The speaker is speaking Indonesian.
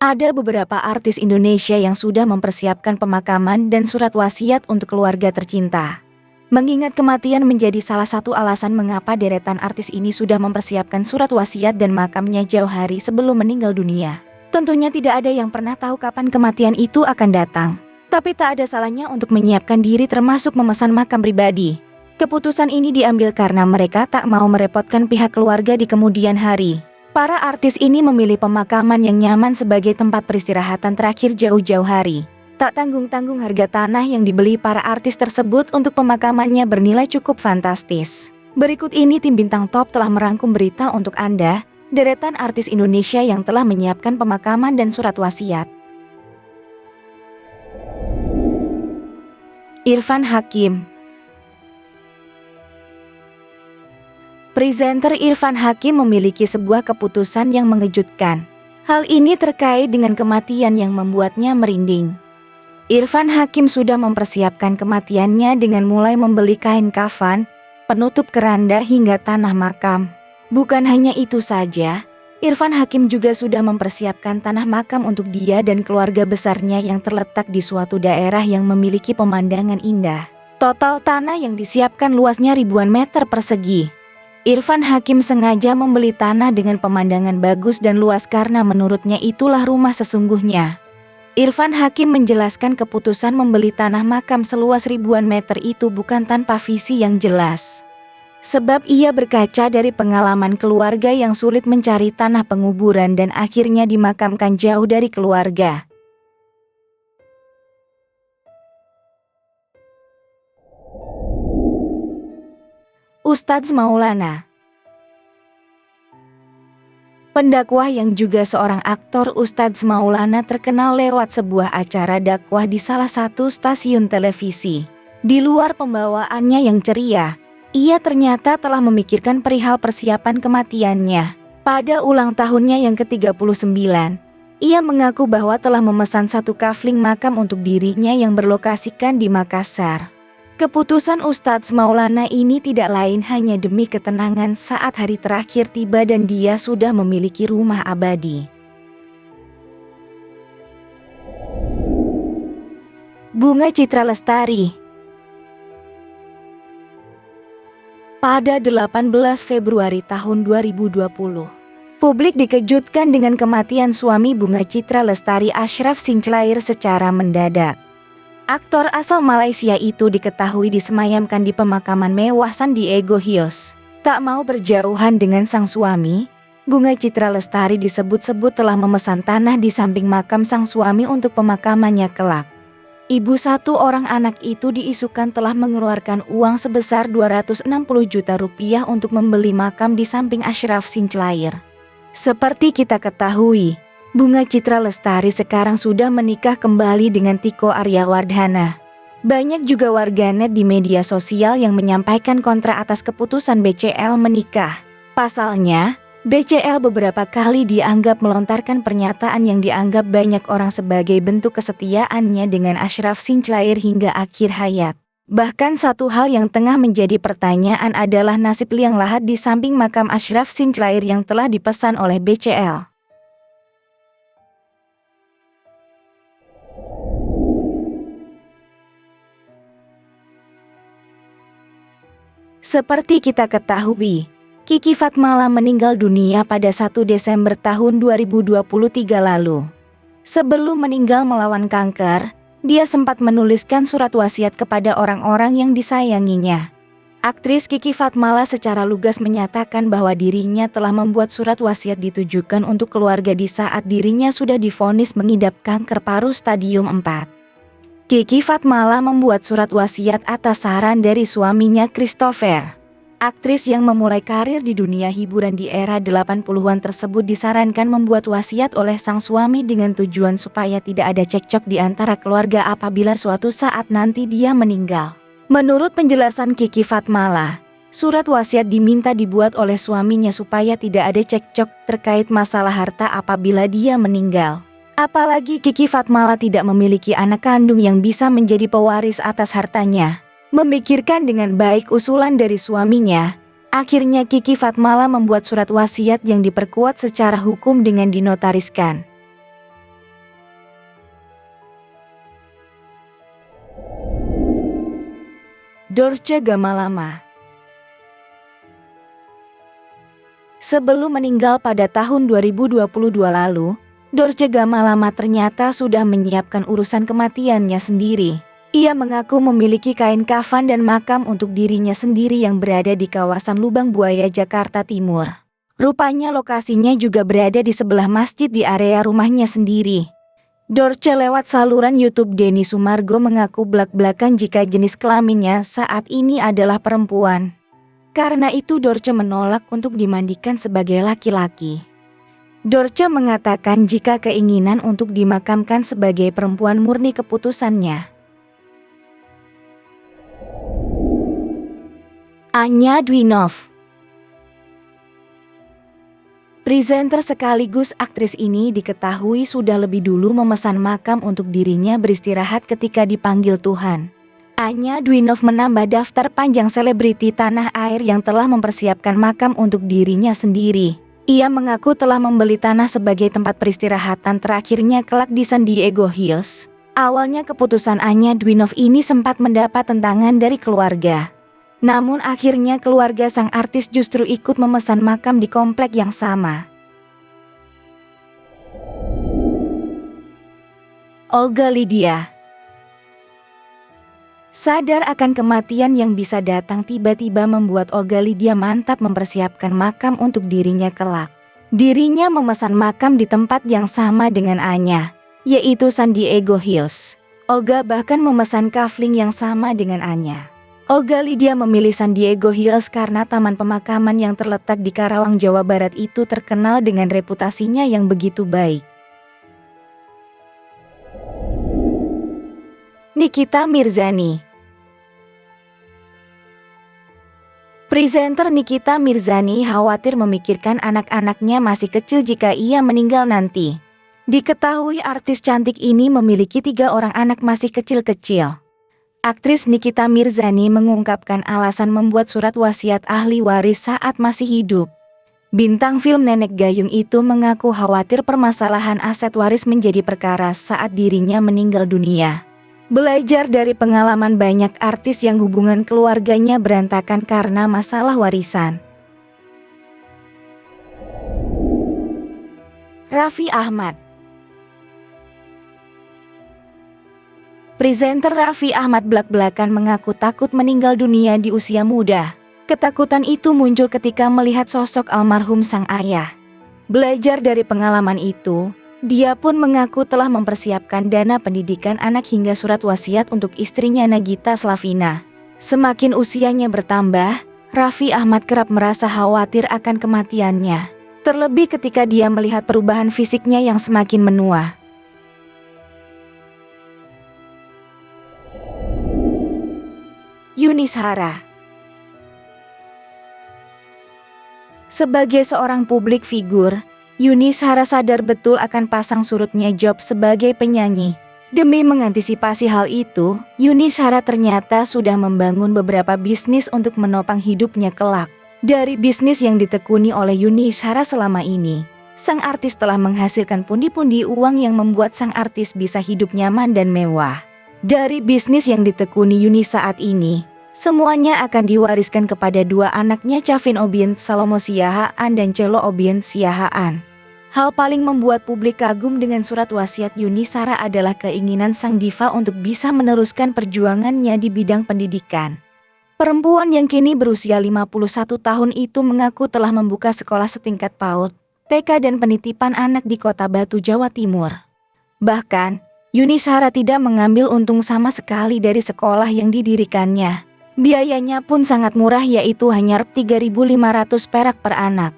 Ada beberapa artis Indonesia yang sudah mempersiapkan pemakaman dan surat wasiat untuk keluarga tercinta. Mengingat kematian menjadi salah satu alasan mengapa deretan artis ini sudah mempersiapkan surat wasiat dan makamnya jauh hari sebelum meninggal dunia. Tentunya tidak ada yang pernah tahu kapan kematian itu akan datang. Tapi tak ada salahnya untuk menyiapkan diri termasuk memesan makam pribadi. Keputusan ini diambil karena mereka tak mau merepotkan pihak keluarga di kemudian hari. Para artis ini memilih pemakaman yang nyaman sebagai tempat peristirahatan terakhir jauh-jauh hari. Tak tanggung-tanggung harga tanah yang dibeli para artis tersebut untuk pemakamannya bernilai cukup fantastis. Berikut ini tim bintang top telah merangkum berita untuk Anda, deretan artis Indonesia yang telah menyiapkan pemakaman dan surat wasiat. Irfan Hakim. Presenter Irfan Hakim memiliki sebuah keputusan yang mengejutkan. Hal ini terkait dengan kematian yang membuatnya merinding. Irfan Hakim sudah mempersiapkan kematiannya dengan mulai membeli kain kafan, penutup keranda hingga tanah makam. Bukan hanya itu saja, Irfan Hakim juga sudah mempersiapkan tanah makam untuk dia dan keluarga besarnya yang terletak di suatu daerah yang memiliki pemandangan indah. Total tanah yang disiapkan luasnya ribuan meter persegi. Irfan Hakim sengaja membeli tanah dengan pemandangan bagus dan luas karena menurutnya itulah rumah sesungguhnya. Irfan Hakim menjelaskan keputusan membeli tanah makam seluas ribuan meter itu bukan tanpa visi yang jelas. Sebab ia berkaca dari pengalaman keluarga yang sulit mencari tanah penguburan dan akhirnya dimakamkan jauh dari keluarga. Ustadz Maulana. Pendakwah yang juga seorang aktor, Ustadz Maulana terkenal lewat sebuah acara dakwah di salah satu stasiun televisi. Di luar pembawaannya yang ceria, ia ternyata telah memikirkan perihal persiapan kematiannya. Pada ulang tahunnya yang ke-39, ia mengaku bahwa telah memesan satu kafling makam untuk dirinya yang berlokasikan di Makassar. Keputusan Ustadz Maulana ini tidak lain hanya demi ketenangan saat hari terakhir tiba dan dia sudah memiliki rumah abadi. Bunga Citra Lestari. Pada 18 Februari tahun 2020, publik dikejutkan dengan kematian suami Bunga Citra Lestari, Ashraf Sinclair, secara mendadak. Aktor asal Malaysia itu diketahui disemayamkan di pemakaman mewah San Diego Hills. Tak mau berjauhan dengan sang suami, Bunga Citra Lestari disebut-sebut telah memesan tanah di samping makam sang suami untuk pemakamannya kelak. Ibu satu orang anak itu diisukan telah mengeluarkan uang sebesar 260 juta rupiah untuk membeli makam di samping Ashraf Sinclair. Seperti kita ketahui, Bunga Citra Lestari sekarang sudah menikah kembali dengan Tiko Aryawardhana. Banyak juga warganet di media sosial yang menyampaikan kontra atas keputusan BCL menikah. Pasalnya, BCL beberapa kali dianggap melontarkan pernyataan yang dianggap banyak orang sebagai bentuk kesetiaannya dengan Ashraf Sinclair hingga akhir hayat. Bahkan satu hal yang tengah menjadi pertanyaan adalah nasib liang lahat di samping makam Ashraf Sinclair yang telah dipesan oleh BCL. Seperti kita ketahui, Kiki Fatmala meninggal dunia pada 1 Desember tahun 2023 lalu. Sebelum meninggal melawan kanker, dia sempat menuliskan surat wasiat kepada orang-orang yang disayanginya. Aktris Kiki Fatmala secara lugas menyatakan bahwa dirinya telah membuat surat wasiat ditujukan untuk keluarga di saat dirinya sudah divonis mengidap kanker paru stadium 4. Kiki Fatmala membuat surat wasiat atas saran dari suaminya Christopher. Aktris yang memulai karir di dunia hiburan di era 80-an tersebut disarankan membuat wasiat oleh sang suami dengan tujuan supaya tidak ada cekcok di antara keluarga apabila suatu saat nanti dia meninggal. Menurut penjelasan Kiki Fatmala, surat wasiat diminta dibuat oleh suaminya supaya tidak ada cekcok terkait masalah harta apabila dia meninggal. Apalagi Kiki Fatmala tidak memiliki anak kandung yang bisa menjadi pewaris atas hartanya. Memikirkan dengan baik usulan dari suaminya, akhirnya Kiki Fatmala membuat surat wasiat yang diperkuat secara hukum dengan dinotariskan. Dorce Gamalama. Sebelum meninggal pada tahun 2022 lalu, Dorce Gamalama ternyata sudah menyiapkan urusan kematiannya sendiri. Ia mengaku memiliki kain kafan dan makam untuk dirinya sendiri yang berada di kawasan Lubang Buaya, Jakarta Timur. Rupanya lokasinya juga berada di sebelah masjid di area rumahnya sendiri. Dorce lewat saluran YouTube Denny Sumargo mengaku belak-belakan jika jenis kelaminnya saat ini adalah perempuan. Karena itu Dorce menolak untuk dimandikan sebagai laki-laki. Dorce mengatakan jika keinginan untuk dimakamkan sebagai perempuan murni keputusannya. Anya Dwinov. Presenter sekaligus aktris ini diketahui sudah lebih dulu memesan makam untuk dirinya beristirahat ketika dipanggil Tuhan. Anya Dwinov menambah daftar panjang selebriti tanah air yang telah mempersiapkan makam untuk dirinya sendiri. Ia mengaku telah membeli tanah sebagai tempat peristirahatan terakhirnya kelak di San Diego Hills. Awalnya keputusan Anya Dwinov ini sempat mendapat tentangan dari keluarga. Namun akhirnya keluarga sang artis justru ikut memesan makam di komplek yang sama. Olga Lydia. Sadar akan kematian yang bisa datang tiba-tiba membuat Olga Lydia mantap mempersiapkan makam untuk dirinya kelak. Dirinya memesan makam di tempat yang sama dengan Anya, yaitu San Diego Hills. Olga bahkan memesan kafling yang sama dengan Anya. Olga Lydia memilih San Diego Hills karena taman pemakaman yang terletak di Karawang, Jawa Barat itu terkenal dengan reputasinya yang begitu baik. Nikita Mirzani. Presenter Nikita Mirzani khawatir memikirkan anak-anaknya masih kecil jika ia meninggal nanti. Diketahui artis cantik ini memiliki 3 orang anak masih kecil-kecil. Aktris Nikita Mirzani mengungkapkan alasan membuat surat wasiat ahli waris saat masih hidup. Bintang film Nenek Gayung itu mengaku khawatir permasalahan aset waris menjadi perkara saat dirinya meninggal dunia. Belajar dari pengalaman banyak artis yang hubungan keluarganya berantakan karena masalah warisan. Raffi Ahmad. Presenter Raffi Ahmad belak-belakan mengaku takut meninggal dunia di usia muda. Ketakutan itu muncul ketika melihat sosok almarhum sang ayah. Belajar dari pengalaman itu, dia pun mengaku telah mempersiapkan dana pendidikan anak hingga surat wasiat untuk istrinya Nagita Slavina. Semakin usianya bertambah, Raffi Ahmad kerap merasa khawatir akan kematiannya. Terlebih ketika dia melihat perubahan fisiknya yang semakin menua. Yuni Shara. Sebagai seorang publik figur, Yuni Shara sadar betul akan pasang surutnya job sebagai penyanyi. Demi mengantisipasi hal itu, Yuni Shara ternyata sudah membangun beberapa bisnis untuk menopang hidupnya kelak. Dari bisnis yang ditekuni oleh Yuni Shara selama ini, sang artis telah menghasilkan pundi-pundi uang yang membuat sang artis bisa hidup nyaman dan mewah. Dari bisnis yang ditekuni Yuni saat ini, semuanya akan diwariskan kepada 2 anaknya, Chavin Obiant Salomo Siahaan dan Cello Obiant Siahaan. Hal paling membuat publik kagum dengan surat wasiat Yuni Shara adalah keinginan sang diva untuk bisa meneruskan perjuangannya di bidang pendidikan. Perempuan yang kini berusia 51 tahun itu mengaku telah membuka sekolah setingkat PAUD, TK dan penitipan anak di Kota Batu, Jawa Timur. Bahkan, Yuni Shara tidak mengambil untung sama sekali dari sekolah yang didirikannya. Biayanya pun sangat murah, yaitu hanya Rp3.500 perak per anak.